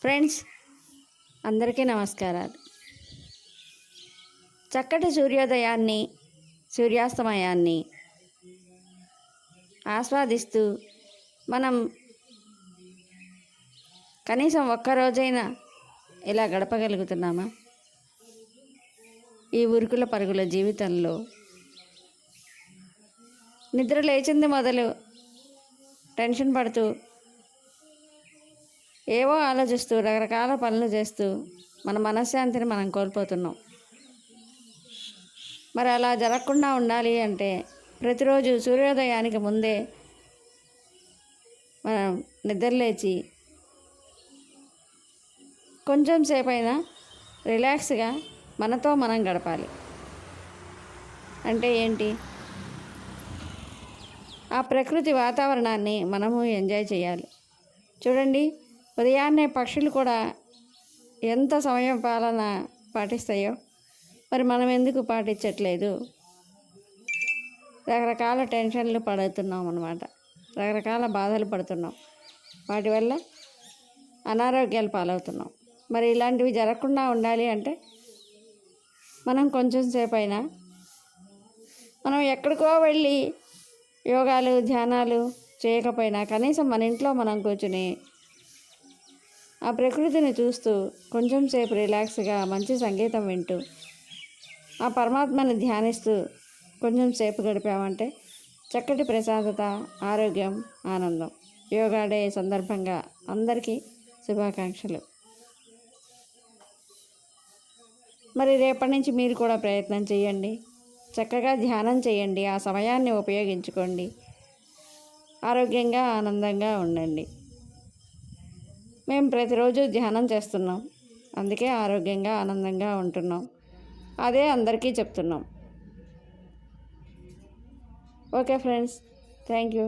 Friends, అందరికీ నమస్కారాలు. చక్కటి సూర్యోదయాన్ని, సూర్యాస్తమయాన్ని ఆస్వాదిస్తూ మనం కనీసం ఒక్కరోజైనా ఇలా గడపగలుగుతున్నామా? ఈ ఉరుకుల పరుగుల జీవితంలో నిద్ర లేచింది మొదలు టెన్షన్ పడుతూ, ఏవో ఆలోచిస్తూ, రకరకాల పనులు చేస్తూ మన మనశ్శాంతిని మనం కోల్పోతున్నాం. మరి అలా జరగకుండా ఉండాలి అంటే ప్రతిరోజు సూర్యోదయానికి ముందే మనం నిద్రలేచి కొంచెం సేపైనా రిలాక్స్గా మనతో మనం గడపాలి. అంటే ఏంటి? ఆ ప్రకృతి వాతావరణాన్ని మనము ఎంజాయ్ చేయాలి. చూడండి, ఉదయాన్నే పక్షులు కూడా ఎంత సమయం పాలన పాటిస్తాయో మరి మనం ఎందుకు పాటించట్లేదు? రకరకాల టెన్షన్లు పడుతున్నాం అన్నమాట. రకరకాల బాధలు పడుతున్నాం. వాటి వల్ల అనారోగ్యాలు పాలవుతున్నాం. మరి ఇలాంటివి జరగకుండా ఉండాలి అంటే మనం కొంచెం సేపు అయినా మనం ఎక్కడికో వెళ్ళి యోగాలు, ధ్యానాలు చేయకపోయినా కనీసం మన ఇంట్లో మనం కూర్చుని ఆ ప్రకృతిని చూస్తూ కొంచెం సేపు రిలాక్స్గా మంచి సంగీతం వింటూ ఆ పరమాత్మని ధ్యానిస్తూ కొంచెం సేపు గడిపామంటే చక్కటి ప్రశాంతత, ఆరోగ్యం, ఆనందం. యోగా డే సందర్భంగా అందరికీ శుభాకాంక్షలు. మరి రేపటి నుంచి మీరు కూడా ప్రయత్నం చేయండి. చక్కగా ధ్యానం చేయండి. ఆ సమయాన్ని ఉపయోగించుకోండి. ఆరోగ్యంగా, ఆనందంగా ఉండండి. మేము ప్రతిరోజు ధ్యానం చేస్తున్నాం. అందుకే ఆరోగ్యంగా, ఆనందంగా ఉంటున్నాం. అదే అందరికీ చెప్తున్నాం. Okay friends, thank you.